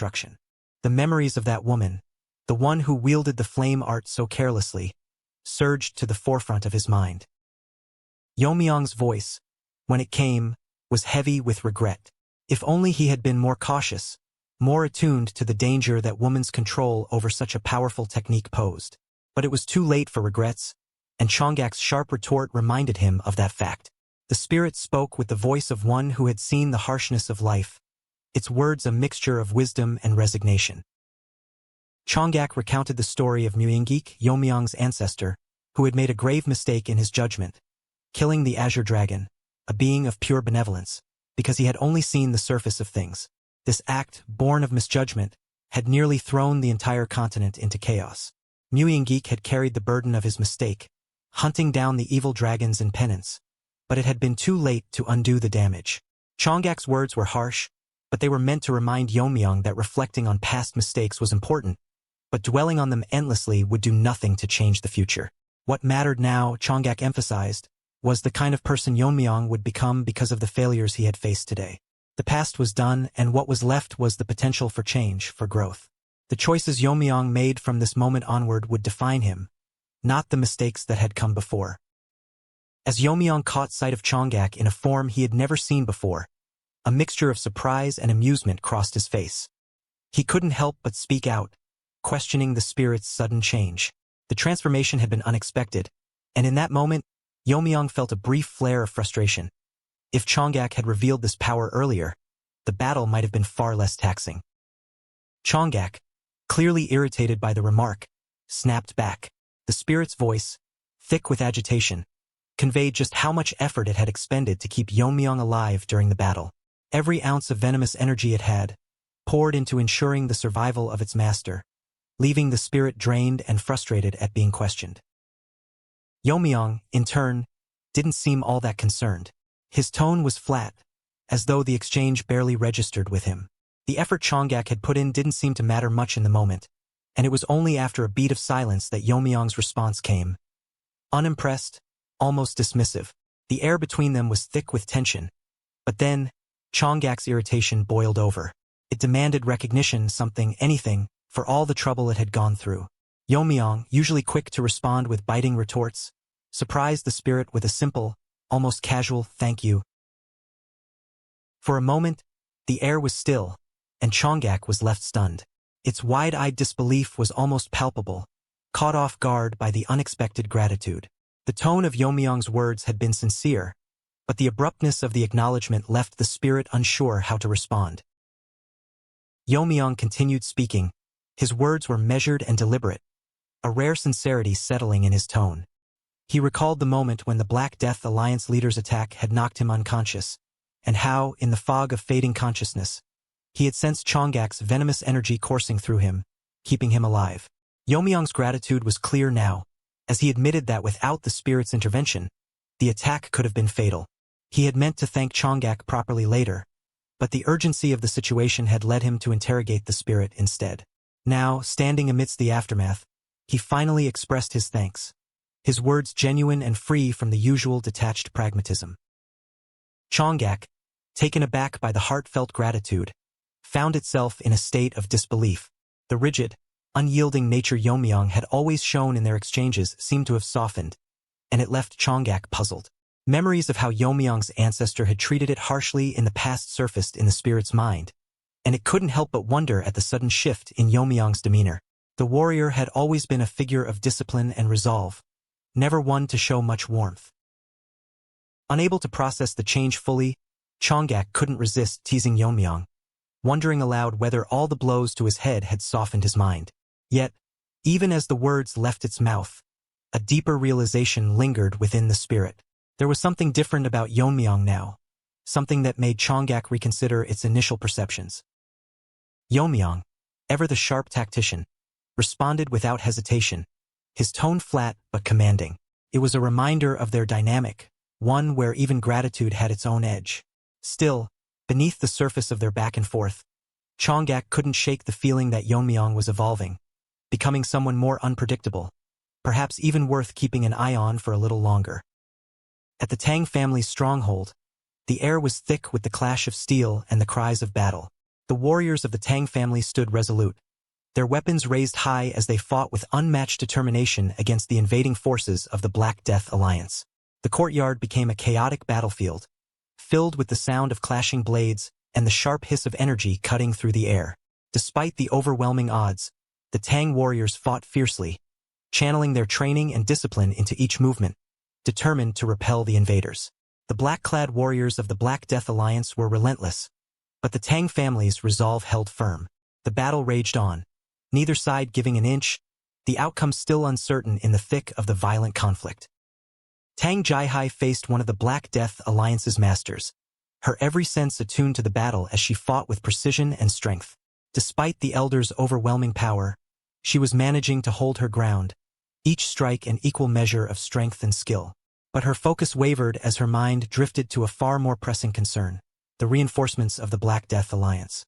destruction. The memories of that woman, the one who wielded the flame art so carelessly, surged to the forefront of his mind. Yeon-Myeong's voice, when it came, was heavy with regret. If only he had been more cautious, more attuned to the danger that woman's control over such a powerful technique posed. But it was too late for regrets, and Chonggak's sharp retort reminded him of that fact. The spirit spoke with the voice of one who had seen the harshness of life, its words a mixture of wisdom and resignation. Chonggak recounted the story of Myeonggik, Yeon-Myeong's ancestor, who had made a grave mistake in his judgment, killing the Azure Dragon, a being of pure benevolence, because he had only seen the surface of things. This act, born of misjudgment, had nearly thrown the entire continent into chaos. Myeonggik had carried the burden of his mistake, hunting down the evil dragons in penance, but it had been too late to undo the damage. Chonggak's words were harsh, but they were meant to remind Yeon-Myeong that reflecting on past mistakes was important, but dwelling on them endlessly would do nothing to change the future. What mattered now, Chonggak emphasized, was the kind of person Yeon-Myeong would become because of the failures he had faced today. The past was done, and what was left was the potential for change, for growth. The choices Yeon-Myeong made from this moment onward would define him, not the mistakes that had come before. As Yeon-Myeong caught sight of Chonggak in a form he had never seen before, a mixture of surprise and amusement crossed his face. He couldn't help but speak out, questioning the spirit's sudden change. The transformation had been unexpected, and in that moment, Yeon-Myeong felt a brief flare of frustration. If Chonggak had revealed this power earlier, the battle might have been far less taxing. Chonggak, clearly irritated by the remark, snapped back. The spirit's voice, thick with agitation, conveyed just how much effort it had expended to keep Yeon-Myeong alive during the battle. Every ounce of venomous energy it had poured into ensuring the survival of its master, leaving the spirit drained and frustrated at being questioned. Yeon-Myeong, in turn, didn't seem all that concerned. His tone was flat, as though the exchange barely registered with him. The effort Chonggak had put in didn't seem to matter much in the moment, and it was only after a beat of silence that Yeon-Myeong's response came. Unimpressed, almost dismissive. The air between them was thick with tension. But then, Chonggak's irritation boiled over. It demanded recognition, something, anything, for all the trouble it had gone through. Yeon-Myeong, usually quick to respond with biting retorts, surprised the spirit with a simple, almost casual, "Thank you." For a moment, the air was still, and Chonggak was left stunned. Its wide-eyed disbelief was almost palpable, caught off guard by the unexpected gratitude. The tone of Yeon-Myeong's words had been sincere, but the abruptness of the acknowledgement left the spirit unsure how to respond. Yeon-Myeong continued speaking. His words were measured and deliberate, a rare sincerity settling in his tone. He recalled the moment when the Black Death Alliance leader's attack had knocked him unconscious, and how, in the fog of fading consciousness, he had sensed Chonggak's venomous energy coursing through him, keeping him alive. Yeon-Myeong's gratitude was clear now, as he admitted that without the spirit's intervention, the attack could have been fatal. He had meant to thank Chonggak properly later, but the urgency of the situation had led him to interrogate the spirit instead. Now, standing amidst the aftermath, he finally expressed his thanks, his words genuine and free from the usual detached pragmatism. Chonggak, taken aback by the heartfelt gratitude, found itself in a state of disbelief. The rigid, unyielding nature Yeon-Myeong had always shown in their exchanges seemed to have softened, and it left Chonggak puzzled. Memories of how Yeon-Myeong's ancestor had treated it harshly in the past surfaced in the spirit's mind, and it couldn't help but wonder at the sudden shift in Yeon-Myeong's demeanor. The warrior had always been a figure of discipline and resolve, never one to show much warmth. Unable to process the change fully, Chonggak couldn't resist teasing Yeon-Myeong, wondering aloud whether all the blows to his head had softened his mind. Yet, even as the words left its mouth, a deeper realization lingered within the spirit. There was something different about Yeon-Myeong now, something that made Chonggak reconsider its initial perceptions. Yeon-Myeong, ever the sharp tactician, responded without hesitation, his tone flat but commanding. It was a reminder of their dynamic, one where even gratitude had its own edge. Still, beneath the surface of their back and forth, Chonggak couldn't shake the feeling that Yeon-Myeong was evolving, becoming someone more unpredictable, perhaps even worth keeping an eye on for a little longer. At the Tang family's stronghold, the air was thick with the clash of steel and the cries of battle. The warriors of the Tang family stood resolute, their weapons raised high as they fought with unmatched determination against the invading forces of the Black Death Alliance. The courtyard became a chaotic battlefield, filled with the sound of clashing blades and the sharp hiss of energy cutting through the air. Despite the overwhelming odds, the Tang warriors fought fiercely, channeling their training and discipline into each movement, determined to repel the invaders. The black-clad warriors of the Black Death Alliance were relentless, but the Tang family's resolve held firm. The battle raged on, neither side giving an inch, the outcome still uncertain in the thick of the violent conflict. Tang Jii faced one of the Black Death Alliance's masters, her every sense attuned to the battle as she fought with precision and strength. Despite the elder's overwhelming power, she was managing to hold her ground, each strike an equal measure of strength and skill. But her focus wavered as her mind drifted to a far more pressing concern: the reinforcements of the Black Death Alliance.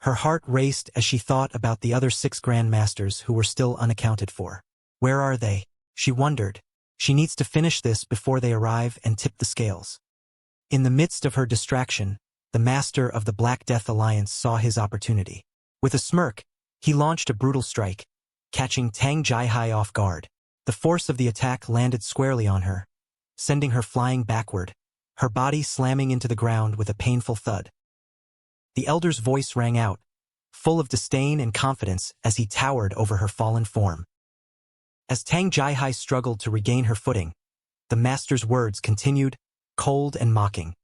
Her heart raced as she thought about the other 6 Grand Masters who were still unaccounted for. Where are they? She wondered. She needs to finish this before they arrive and tip the scales. In the midst of her distraction, the master of the Black Death Alliance saw his opportunity. With a smirk, he launched a brutal strike, catching Tang Jii off guard. The force of the attack landed squarely on her, sending her flying backward, her body slamming into the ground with a painful thud. The elder's voice rang out, full of disdain and confidence as he towered over her fallen form. As Tang Jii struggled to regain her footing, the master's words continued, cold and mocking.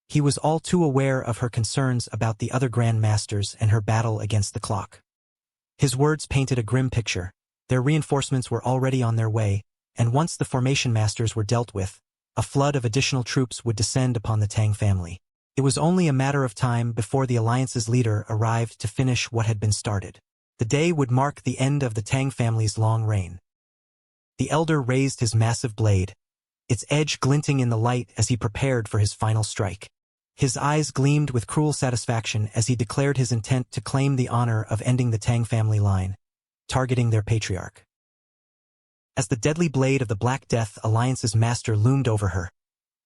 He was all too aware of her concerns about the other Grand Masters and her battle against the clock. His words painted a grim picture. Their reinforcements were already on their way, and once the Formation Masters were dealt with, a flood of additional troops would descend upon the Tang family. It was only a matter of time before the alliance's leader arrived to finish what had been started. The day would mark the end of the Tang family's long reign. The elder raised his massive blade, its edge glinting in the light as he prepared for his final strike. His eyes gleamed with cruel satisfaction as he declared his intent to claim the honor of ending the Tang family line, targeting their patriarch. As the deadly blade of the Black Death Alliance's master loomed over her,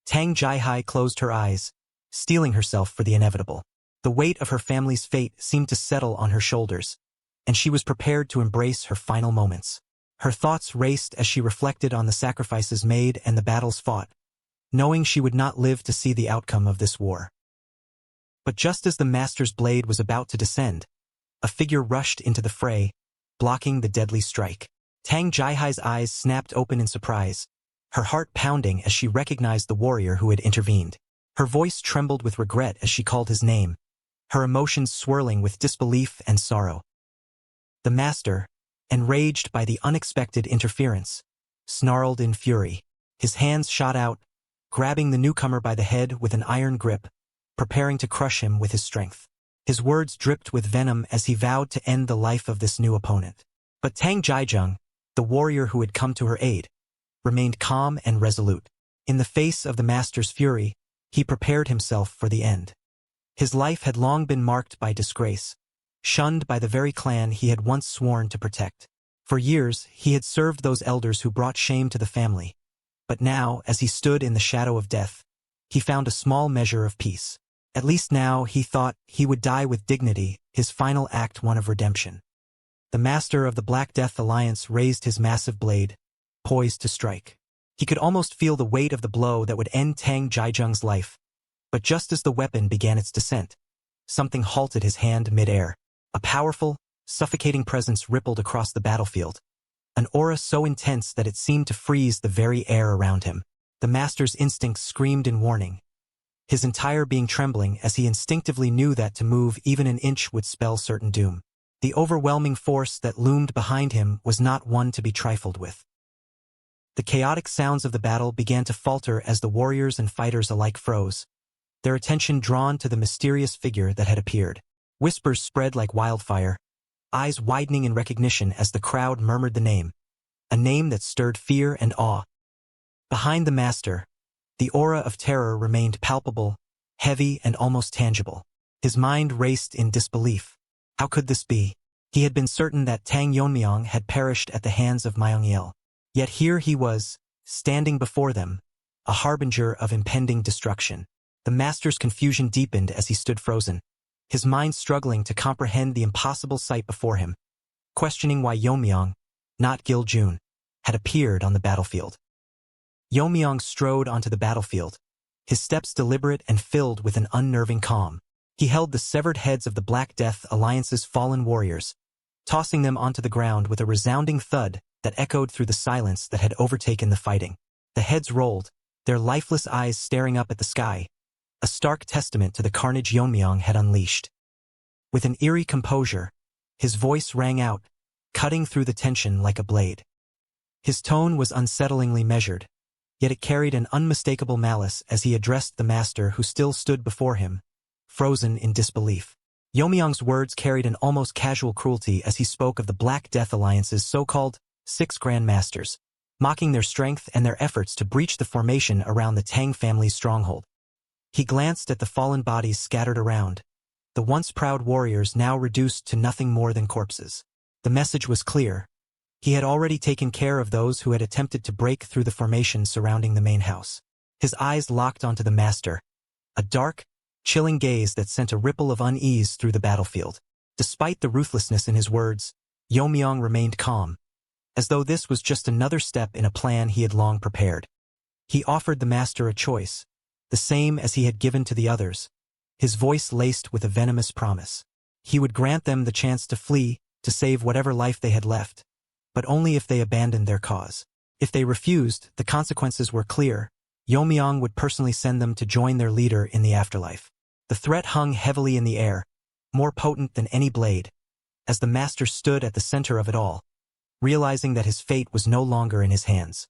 Tang Jii closed her eyes, steeling herself for the inevitable. The weight of her family's fate seemed to settle on her shoulders, and she was prepared to embrace her final moments. Her thoughts raced as she reflected on the sacrifices made and the battles fought, knowing she would not live to see the outcome of this war. But just as the master's blade was about to descend, a figure rushed into the fray, blocking the deadly strike. Tang Jii's eyes snapped open in surprise, her heart pounding as she recognized the warrior who had intervened. Her voice trembled with regret as she called his name, her emotions swirling with disbelief and sorrow. The master, enraged by the unexpected interference, snarled in fury. His hands shot out, grabbing the newcomer by the head with an iron grip, preparing to crush him with his strength. His words dripped with venom as he vowed to end the life of this new opponent. But Tang Jii, the warrior who had come to her aid, remained calm and resolute. In the face of the master's fury, he prepared himself for the end. His life had long been marked by disgrace, shunned by the very clan he had once sworn to protect. For years, he had served those elders who brought shame to the family. But now, as he stood in the shadow of death, he found a small measure of peace. At least now, he thought, he would die with dignity, his final act one of redemption. The master of the Black Death Alliance raised his massive blade, poised to strike. He could almost feel the weight of the blow that would end Tang Jii's life. But just as the weapon began its descent, something halted his hand mid-air. A powerful, suffocating presence rippled across the battlefield, an aura so intense that it seemed to freeze the very air around him. The master's instincts screamed in warning, his entire being trembling as he instinctively knew that to move even an inch would spell certain doom. The overwhelming force that loomed behind him was not one to be trifled with. The chaotic sounds of the battle began to falter as the warriors and fighters alike froze, their attention drawn to the mysterious figure that had appeared. Whispers spread like wildfire, eyes widening in recognition as the crowd murmured the name, a name that stirred fear and awe. Behind the master, the aura of terror remained palpable, heavy and almost tangible. His mind raced in disbelief. How could this be? He had been certain that Tang Yeon-Myeong had perished at the hands of Myung-il. Yet here he was, standing before them, a harbinger of impending destruction. The master's confusion deepened as he stood frozen, his mind struggling to comprehend the impossible sight before him, questioning why Yeon-Myeong, not Gil-jun, had appeared on the battlefield. Yeon-Myeong strode onto the battlefield, his steps deliberate and filled with an unnerving calm. He held the severed heads of the Black Death Alliance's fallen warriors, tossing them onto the ground with a resounding thud that echoed through the silence that had overtaken the fighting. The heads rolled, their lifeless eyes staring up at the sky, a stark testament to the carnage Yeon-Myeong had unleashed. With an eerie composure, his voice rang out, cutting through the tension like a blade. His tone was unsettlingly measured, yet it carried an unmistakable malice as he addressed the master who still stood before him, frozen in disbelief. Yeon-Myeong's words carried an almost casual cruelty as he spoke of the Black Death Alliance's so-called 6 Grand Masters, mocking their strength and their efforts to breach the formation around the Tang family's stronghold. He glanced at the fallen bodies scattered around, the once proud warriors now reduced to nothing more than corpses. The message was clear. He had already taken care of those who had attempted to break through the formation surrounding the main house. His eyes locked onto the master, a dark, chilling gaze that sent a ripple of unease through the battlefield. Despite the ruthlessness in his words, Yeon-Myeong remained calm, as though this was just another step in a plan he had long prepared. He offered the master a choice, the same as he had given to the others, his voice laced with a venomous promise. He would grant them the chance to flee, to save whatever life they had left, but only if they abandoned their cause. If they refused, the consequences were clear. Yeon-Myeong would personally send them to join their leader in the afterlife. The threat hung heavily in the air, more potent than any blade, as the master stood at the center of it all, realizing that his fate was no longer in his hands.